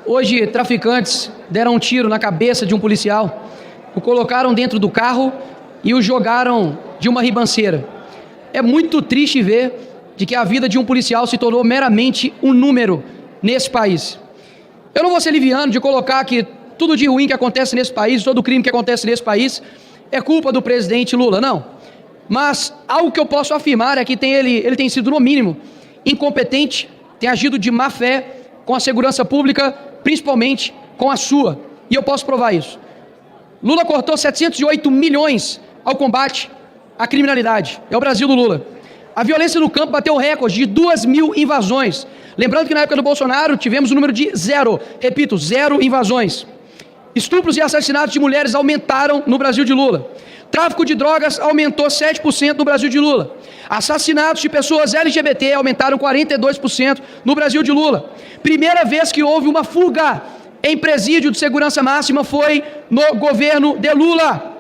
Hoje, traficantes deram um tiro na cabeça de um policial, o colocaram dentro do carro e o jogaram de uma ribanceira. É muito triste ver de que a vida de um policial se tornou meramente um número nesse país. Eu não vou ser liviano de colocar que tudo de ruim que acontece nesse país, todo crime que acontece nesse país, é culpa do presidente Lula, não. Mas algo que eu posso afirmar é que ele tem sido, no mínimo, incompetente, tem agido de má fé com a segurança pública, principalmente com a sua. E eu posso provar isso. Lula cortou 708 milhões ao combate à criminalidade. É o Brasil do Lula. A violência no campo bateu o recorde de 2.000 invasões. Lembrando que na época do Bolsonaro tivemos o número de 0, repito, 0 invasões. Estupros e assassinatos de mulheres aumentaram no Brasil de Lula. Tráfico de drogas aumentou 7% no Brasil de Lula. Assassinatos de pessoas LGBT aumentaram 42% no Brasil de Lula. Primeira vez que houve uma fuga em presídio de segurança máxima foi no governo de Lula.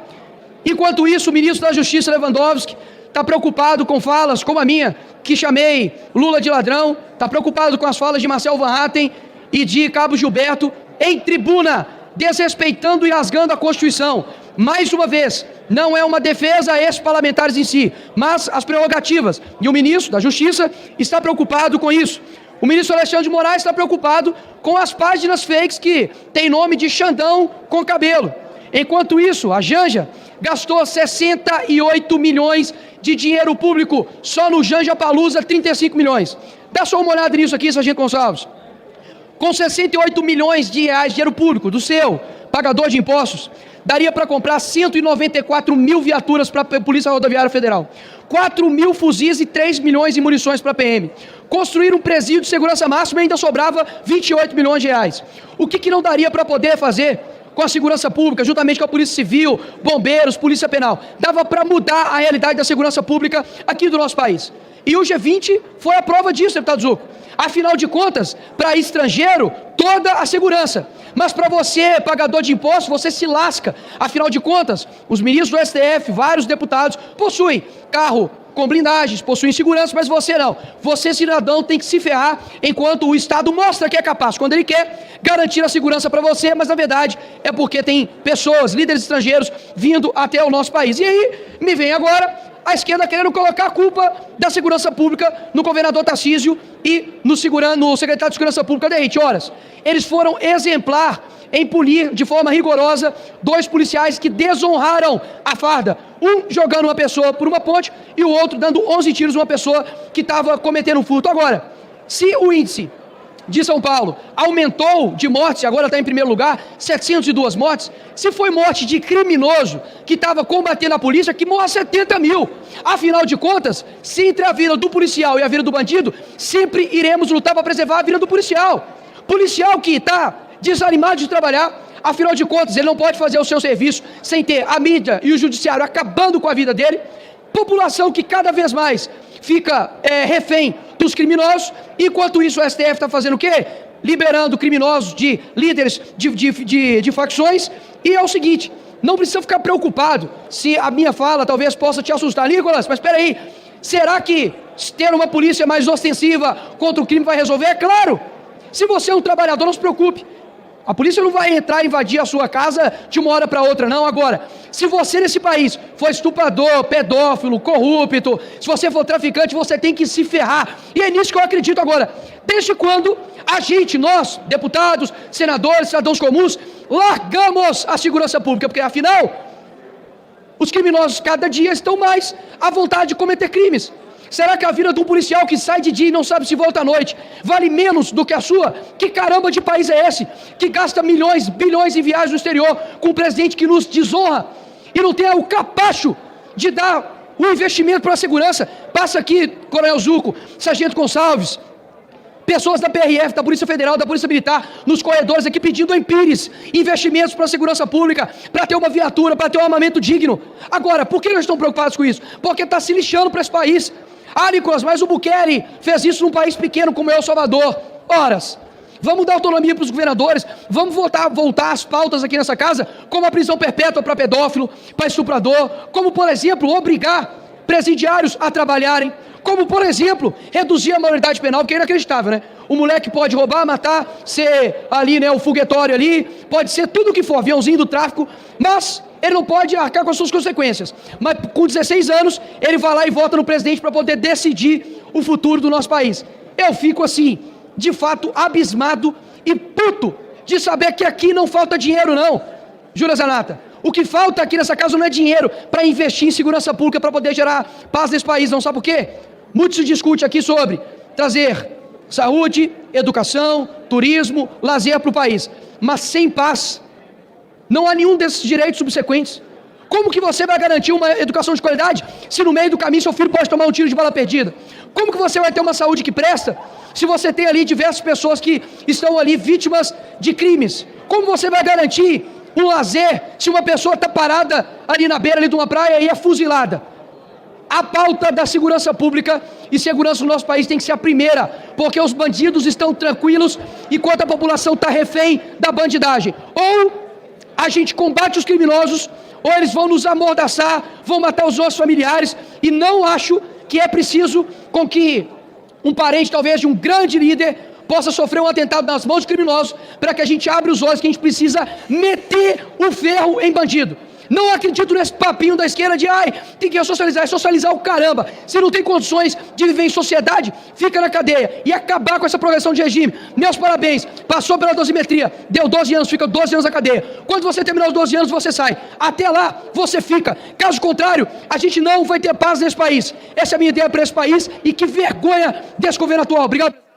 Enquanto isso, o ministro da Justiça, Lewandowski, está preocupado com falas como a minha, que chamei Lula de ladrão, está preocupado com as falas de Marcel Van Hatten e de Cabo Gilberto em tribuna, desrespeitando e rasgando a Constituição. Mais uma vez, não é uma defesa a esses parlamentares em si, mas as prerrogativas. E o ministro da Justiça está preocupado com isso. O ministro Alexandre de Moraes está preocupado com as páginas fakes que tem nome de Xandão com cabelo. Enquanto isso, a Janja gastou 68 milhões de dinheiro público, só no Janja Palusa, 35 milhões. Dá só uma olhada nisso aqui, Sargento Gonçalves. Com 68 milhões de reais de dinheiro público, do seu pagador de impostos, daria para comprar 194 mil viaturas para a Polícia Rodoviária Federal, 4 mil fuzis e 3 milhões de munições para a PM. Construir um presídio de segurança máxima e ainda sobrava 28 milhões de reais. O que não daria para poder fazer com a segurança pública, juntamente com a Polícia Civil, bombeiros, Polícia Penal? Dava para mudar a realidade da segurança pública aqui do nosso país. E o G20 foi a prova disso, deputado Zucco. Afinal de contas, para estrangeiro, toda a segurança. Mas para você, pagador de impostos, você se lasca. Afinal de contas, os ministros do STF, vários deputados, possuem carro com blindagens, possuem segurança, mas você não. Você, cidadão, tem que se ferrar enquanto o Estado mostra que é capaz, quando ele quer garantir a segurança para você, mas na verdade é porque tem pessoas, líderes estrangeiros, vindo até o nosso país. E aí, me vem agora a esquerda querendo colocar a culpa da segurança pública no governador Tarcísio e no secretário de Segurança Pública, Derrite. Horas. Eles foram exemplar em punir de forma rigorosa 2 policiais que desonraram a farda. Um jogando uma pessoa por uma ponte e o outro dando 11 tiros numa pessoa que estava cometendo um furto. Agora, se o índice de São Paulo aumentou de mortes, agora está em primeiro lugar, 702 mortes, se foi morte de criminoso que estava combatendo a polícia, que morra 70 mil. Afinal de contas, se entre a vida do policial e a vida do bandido, sempre iremos lutar para preservar a vida do policial. Policial que está desanimado de trabalhar, afinal de contas, ele não pode fazer o seu serviço sem ter a mídia e o judiciário acabando com a vida dele. População que cada vez mais fica refém dos criminosos, enquanto isso o STF está fazendo o quê? Liberando criminosos de líderes de facções. E é o seguinte, não precisa ficar preocupado se a minha fala talvez possa te assustar. Nicolas, mas espera aí, será que ter uma polícia mais ostensiva contra o crime vai resolver? É claro! Se você é um trabalhador, não se preocupe. A polícia não vai entrar e invadir a sua casa de uma hora para outra, não. Agora, se você nesse país for estuprador, pedófilo, corrupto, se você for traficante, você tem que se ferrar. E é nisso que eu acredito agora. Desde quando a gente, nós, deputados, senadores, cidadãos comuns, largamos a segurança pública? Porque, afinal, os criminosos cada dia estão mais à vontade de cometer crimes. Será que a vida de um policial que sai de dia e não sabe se volta à noite vale menos do que a sua? Que caramba de país é esse? Que gasta milhões, bilhões em viagens no exterior com um presidente que nos desonra e não tem o capacho de dar o investimento para a segurança? Passa aqui, Coronel Zucco, Sargento Gonçalves, pessoas da PRF, da Polícia Federal, da Polícia Militar, nos corredores aqui pedindo em Pires, investimentos para a segurança pública, para ter uma viatura, para ter um armamento digno. Agora, por que nós estamos preocupados com isso? Porque está se lixando para esse país. Ah, Nicolas, mas o Bukele fez isso num país pequeno como é o Salvador. Horas, vamos dar autonomia para os governadores, vamos voltar às pautas aqui nessa casa, como a prisão perpétua para pedófilo, para estuprador, como, por exemplo, obrigar presidiários a trabalharem, como, por exemplo, reduzir a maioridade penal, porque é inacreditável, né? o moleque pode roubar, matar, ser ali, né, o foguetório ali, pode ser tudo o que for, aviãozinho do tráfico, mas ele não pode arcar com as suas consequências. Mas com 16 anos, ele vai lá e vota no presidente para poder decidir o futuro do nosso país. Eu fico assim, de fato, abismado e puto de saber que aqui não falta dinheiro, não. Júlia Zanata, o que falta aqui nessa casa não é dinheiro para investir em segurança pública para poder gerar paz nesse país, não sabe por quê? Muito se discute aqui sobre trazer saúde, educação, turismo, lazer para o país, mas sem paz não há nenhum desses direitos subsequentes. Como que você vai garantir uma educação de qualidade se no meio do caminho seu filho pode tomar um tiro de bala perdida? Como que você vai ter uma saúde que presta se você tem ali diversas pessoas que estão ali vítimas de crimes? Como você vai garantir um lazer se uma pessoa está parada ali na beira ali de uma praia e é fuzilada? A pauta da segurança pública e segurança no nosso país tem que ser a primeira, porque os bandidos estão tranquilos enquanto a população está refém da bandidagem. Ou a gente combate os criminosos, ou eles vão nos amordaçar, vão matar os nossos familiares, e não acho que é preciso com que um parente, talvez, de um grande líder, possa sofrer um atentado nas mãos de criminosos, para que a gente abra os olhos que a gente precisa meter o ferro em bandido. Não acredito nesse papinho da esquerda de, tem que socializar, é socializar o caramba. Se não tem condições de viver em sociedade, fica na cadeia e acabar com essa progressão de regime. Meus parabéns, passou pela dosimetria, deu 12 anos, fica 12 anos na cadeia. Quando você terminar os 12 anos, você sai. Até lá, você fica. Caso contrário, a gente não vai ter paz nesse país. Essa é a minha ideia para esse país e que vergonha desse governo atual. Obrigado.